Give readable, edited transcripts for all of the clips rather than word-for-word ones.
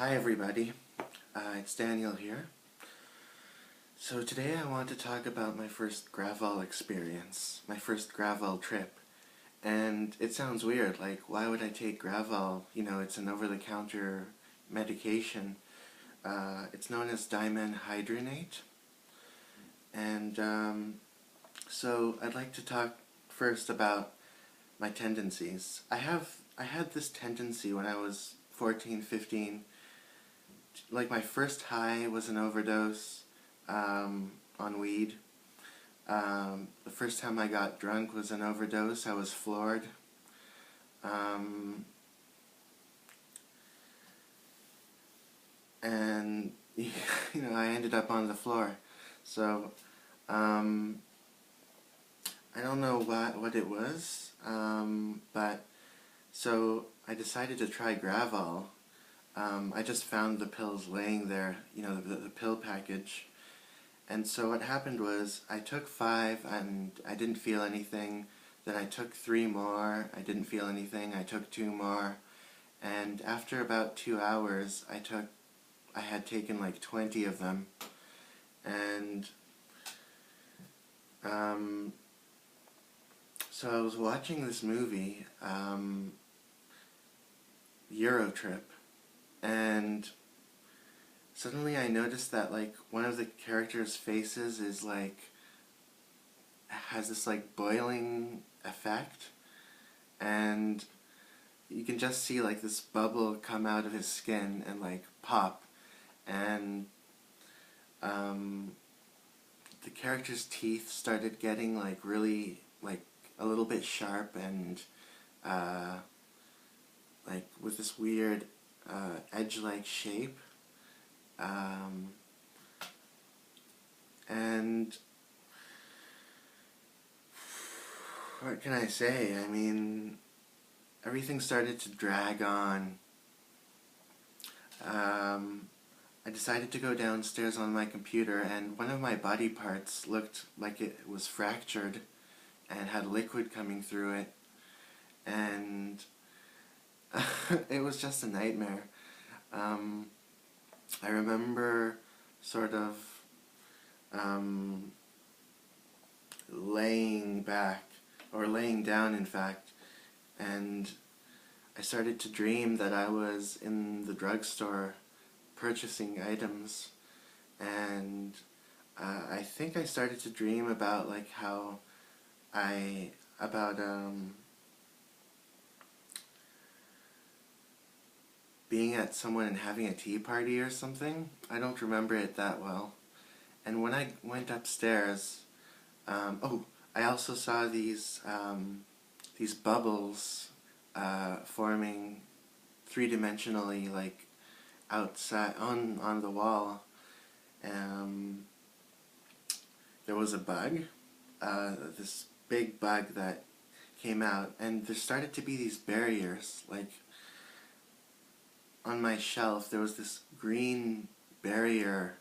Hi everybody, it's Daniel here. So today I want to talk about my first Gravol experience, my first Gravol trip. And it sounds weird, like why would I take Gravol? You know, it's an over-the-counter medication. It's known as dimenhydrinate. And so I'd like to talk first about my tendencies. I had this tendency when I was 14, 15. Like my first high was an overdose on weed. The first time I got drunk was an overdose. I was floored. And I ended up on the floor. So I don't know what it was, but so I decided to try Gravol. I just found the pills laying there, the pill package. And so what happened was I took 5 and I didn't feel anything. Then I took 3 more, I didn't feel anything. I took 2 more. And after about 2 hours, I had taken like 20 of them. And so I was watching this movie, Euro Trip. And suddenly I noticed that like one of the characters' faces is like has this like boiling effect, and you can just see like this bubble come out of his skin and like pop, and the character's teeth started getting like really like a little bit sharp and like with this weird edge-like shape, and what can I say? I mean, everything started to drag on. I decided to go downstairs on my computer, and one of my body parts looked like it was fractured and had liquid coming through it, and it was just a nightmare. I remember sort of laying back, or laying down in fact, and I started to dream that I was in the drugstore purchasing items, and I think I started to dream about like how about being at someone and having a tea party or something. I don't remember it that well. And when I went upstairs, oh, I also saw these bubbles forming three-dimensionally, like outside on the wall. There was a bug, this big bug that came out, and there started to be these barriers, like on my shelf there was this green barrier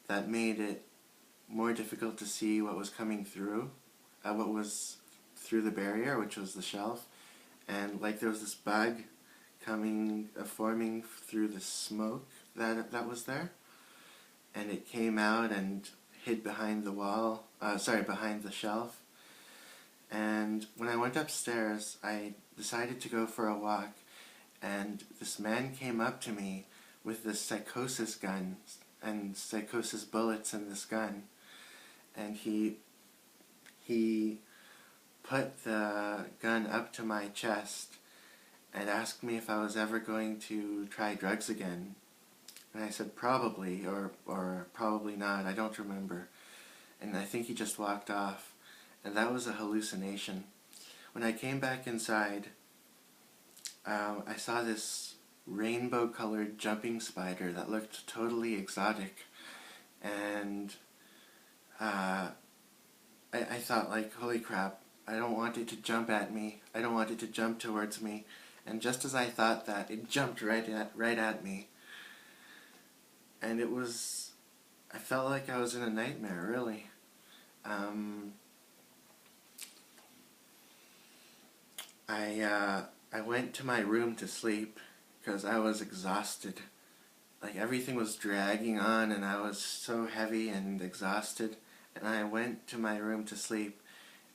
that made it more difficult to see what was coming through, what was through the barrier, which was the shelf, and like there was this bug forming through the smoke that was there, and it came out and hid behind the wall, behind the shelf. And when I went upstairs, I decided to go for a walk, and this man came up to me with this psychosis gun and psychosis bullets in this gun, and he put the gun up to my chest and asked me if I was ever going to try drugs again. And I said probably, or probably not, I don't remember. And I think he just walked off, and that was a hallucination. When I came back inside, I saw this rainbow-colored jumping spider that looked totally exotic, and I thought, like, holy crap, I don't want it to jump at me, I don't want it to jump towards me, and just as I thought that, it jumped right at me, and I felt like I was in a nightmare, really. I went to my room to sleep because I was exhausted, like everything was dragging on, and I was so heavy and exhausted, and I went to my room to sleep,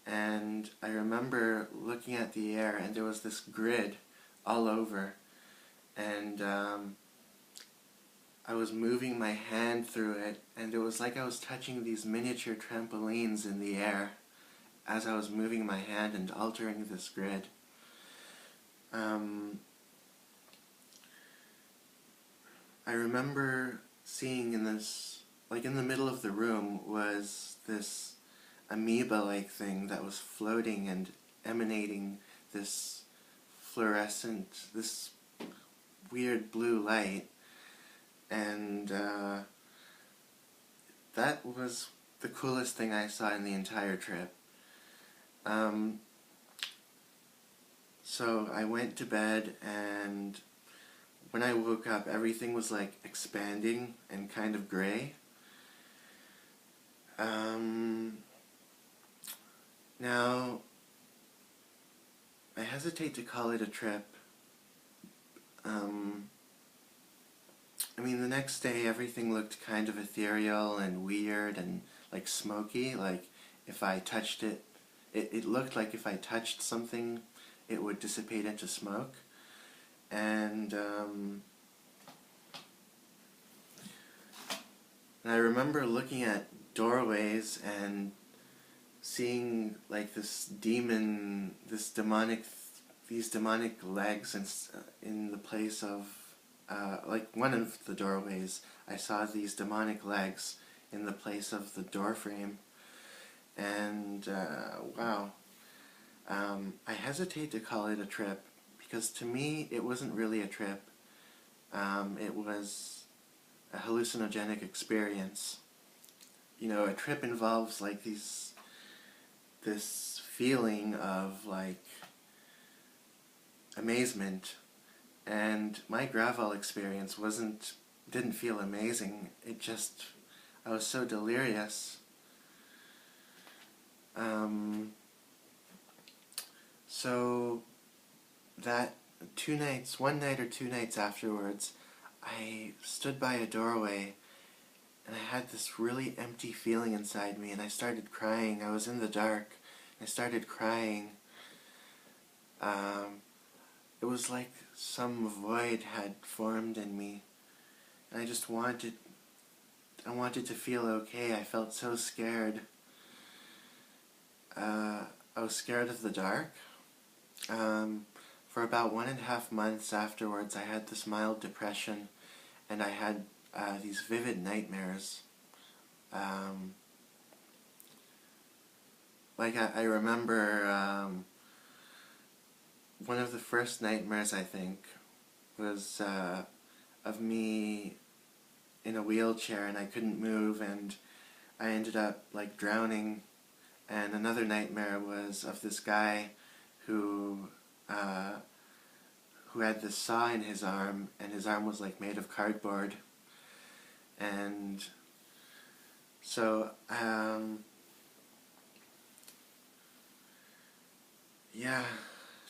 and I remember looking at the air, and there was this grid all over, and I was moving my hand through it, and it was like I was touching these miniature trampolines in the air as I was moving my hand and altering this grid. I remember seeing in this, like in the middle of the room, was this amoeba-like thing that was floating and emanating this fluorescent, this weird blue light, and that was the coolest thing I saw in the entire trip. So I went to bed, and when I woke up, everything was like expanding and kind of gray. Now, I hesitate to call it a trip. I mean, the next day everything looked kind of ethereal and weird and like smoky, like if I touched it, it looked like if I touched something, it would dissipate into smoke. And I remember looking at doorways and seeing like these demonic legs in the place of, like one of the doorways, I saw these demonic legs in the place of the door frame. And wow. I hesitate to call it a trip, because to me it wasn't really a trip. It was a hallucinogenic experience. You know, a trip involves like this feeling of like amazement, and my Gravol experience didn't feel amazing. I was so delirious. So that one night or 2 nights afterwards, I stood by a doorway, and I had this really empty feeling inside me, and I started crying. I was in the dark. I started crying. It was like some void had formed in me, and I wanted to feel okay. I felt so scared. I was scared of the dark. For about 1.5 months afterwards, I had this mild depression, and I had these vivid nightmares. Like I remember one of the first nightmares, I think, was of me in a wheelchair, and I couldn't move, and I ended up like drowning. And another nightmare was of this guy who had this saw in his arm, and his arm was like made of cardboard. And so yeah,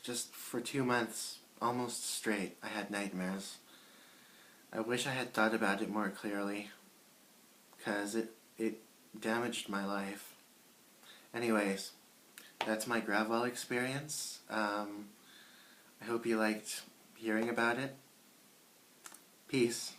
just for 2 months, almost straight, I had nightmares. I wish I had thought about it more clearly, because it damaged my life. Anyways, that's my Gravol experience. I hope you liked hearing about it. Peace.